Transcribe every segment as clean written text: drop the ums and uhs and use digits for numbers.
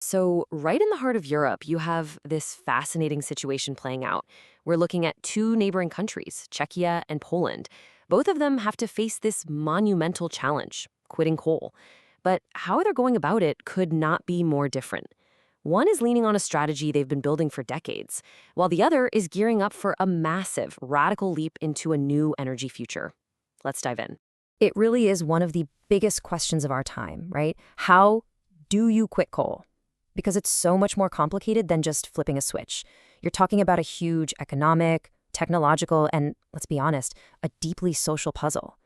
So, right in the heart of Europe, you have this fascinating situation playing out. We're looking at two neighboring countries, Czechia and Poland. Both of them have to face this monumental challenge, quitting coal. But how they're going about it could not be more different. One is leaning on a strategy they've been building for decades, while the other is gearing up for a massive, radical leap into a new energy future. Let's dive in. It really is one of the biggest questions of our time, right? How do you quit coal? Because it's so much more complicated than just flipping a switch. You're talking about a huge economic, technological, and, let's be honest, a deeply social puzzle.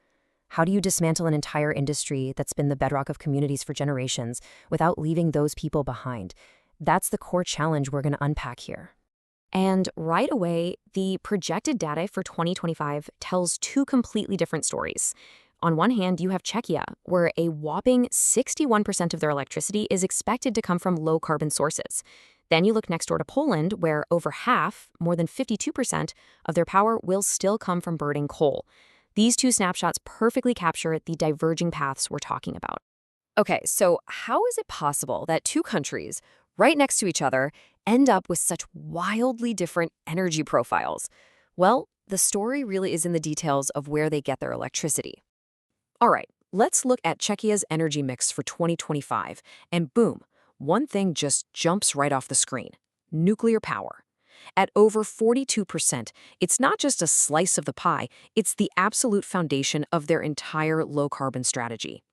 How do you dismantle an entire industry that's been the bedrock of communities for generations without leaving those people behind? That's the core challenge we're going to unpack here. And right away, the projected data for 2025 tells two completely different stories. On one hand, you have Czechia, where a whopping 61% of their electricity is expected to come from low-carbon sources. Then you look next door to Poland, where over half, more than 52%, of their power will still come from burning coal. These two snapshots perfectly capture the diverging paths we're talking about. Okay, so how is it possible that two countries, right next to each other, end up with such wildly different energy profiles? Well, the story really is in the details of where they get their electricity. All right, let's look at Czechia's energy mix for 2025, and boom, one thing just jumps right off the screen: nuclear power. At over 42%, it's not just a slice of the pie, it's the absolute foundation of their entire low-carbon strategy.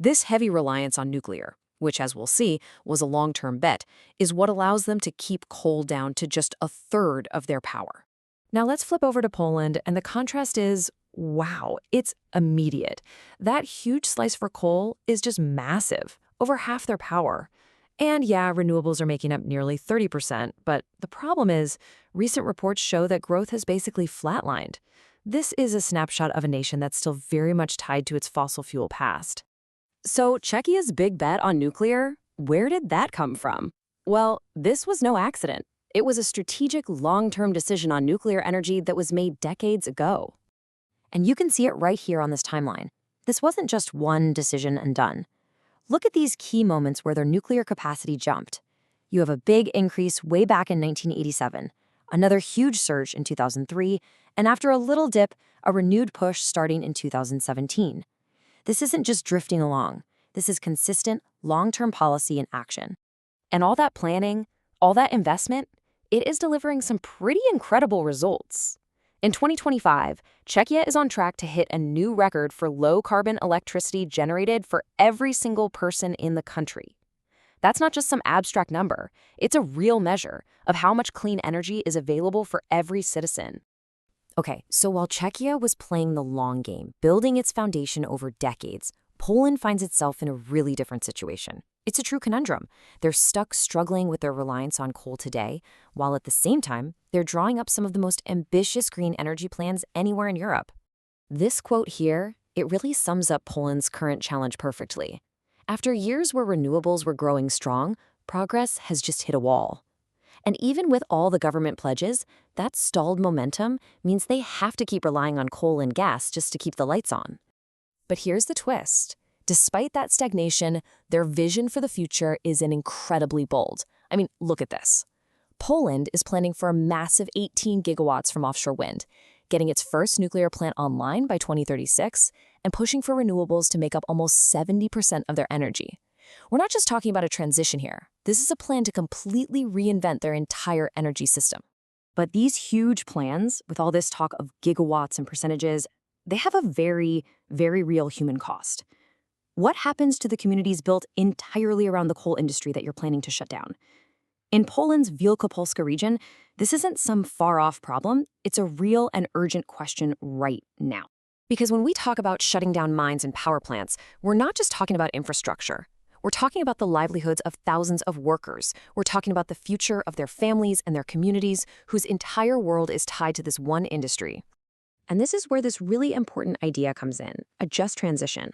This heavy reliance on nuclear, which, as we'll see, was a long-term bet, is what allows them to keep coal down to just a third of their power. Now let's flip over to Poland, and the contrast is, wow, it's immediate. That huge slice for coal is just massive, over half their power. And yeah, renewables are making up nearly 30%, but the problem is, recent reports show that growth has basically flatlined. This is a snapshot of a nation that's still very much tied to its fossil fuel past. So Czechia's big bet on nuclear, where did that come from? Well, this was no accident. It was a strategic long-term decision on nuclear energy that was made decades ago. And you can see it right here on this timeline. This wasn't just one decision and done. Look at these key moments where their nuclear capacity jumped. You have a big increase way back in 1987, another huge surge in 2003, and after a little dip, a renewed push starting in 2017. This isn't just drifting along. This is consistent, long-term policy in action. And all that planning, all that investment, it is delivering some pretty incredible results. In 2025, Czechia is on track to hit a new record for low-carbon electricity generated for every single person in the country. That's not just some abstract number. It's a real measure of how much clean energy is available for every citizen. Okay, so while Czechia was playing the long game, building its foundation over decades, Poland finds itself in a really different situation. It's a true conundrum. They're stuck struggling with their reliance on coal today, while at the same time, they're drawing up some of the most ambitious green energy plans anywhere in Europe. This quote here, it really sums up Poland's current challenge perfectly. After years where renewables were growing strong, progress has just hit a wall. And even with all the government pledges, that stalled momentum means they have to keep relying on coal and gas just to keep the lights on. But here's the twist. Despite that stagnation, their vision for the future is incredibly bold. I mean, look at this. Poland is planning for a massive 18 gigawatts from offshore wind, getting its first nuclear plant online by 2036, and pushing for renewables to make up almost 70% of their energy. We're not just talking about a transition here. This is a plan to completely reinvent their entire energy system. But these huge plans, with all this talk of gigawatts and percentages, they have a very, very real human cost. What happens to the communities built entirely around the coal industry that you're planning to shut down? In Poland's Wielkopolska region, this isn't some far-off problem. It's a real and urgent question right now. Because when we talk about shutting down mines and power plants, we're not just talking about infrastructure. We're talking about the livelihoods of thousands of workers. We're talking about the future of their families and their communities whose entire world is tied to this one industry. And this is where this really important idea comes in, a just transition.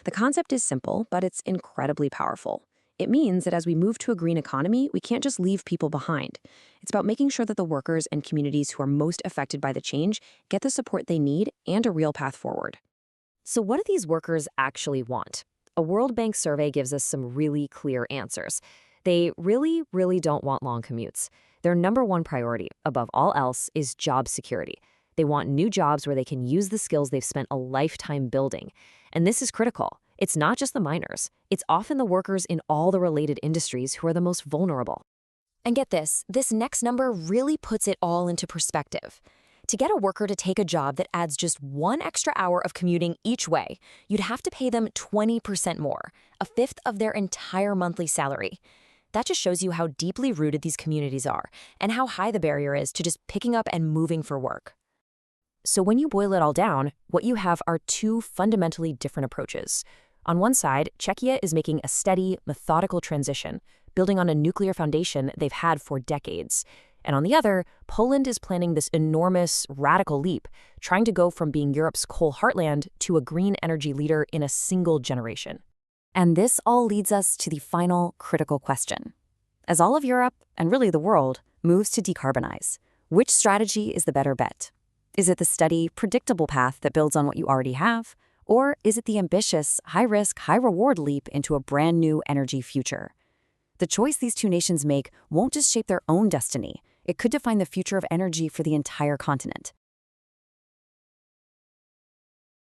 The concept is simple, but it's incredibly powerful. It means that as we move to a green economy, we can't just leave people behind. It's about making sure that the workers and communities who are most affected by the change get the support they need and a real path forward. So what do these workers actually want? A World Bank survey gives us some really clear answers. They really, really don't want long commutes. Their number one priority, above all else, is job security. They want new jobs where they can use the skills they've spent a lifetime building. And this is critical. It's not just the miners. It's often the workers in all the related industries who are the most vulnerable. And get this next number really puts it all into perspective. To get a worker to take a job that adds just 1 extra hour of commuting each way, you'd have to pay them 20% more, a fifth of their entire monthly salary. That just shows you how deeply rooted these communities are and how high the barrier is to just picking up and moving for work. So when you boil it all down, what you have are two fundamentally different approaches. On one side, Czechia is making a steady, methodical transition, building on a nuclear foundation they've had for decades. And on the other, Poland is planning this enormous, radical leap, trying to go from being Europe's coal heartland to a green energy leader in a single generation. And this all leads us to the final critical question. As all of Europe, and really the world, moves to decarbonize, which strategy is the better bet? Is it the steady, predictable path that builds on what you already have? Or is it the ambitious, high-risk, high-reward leap into a brand new energy future? The choice these two nations make won't just shape their own destiny. It could define the future of energy for the entire continent.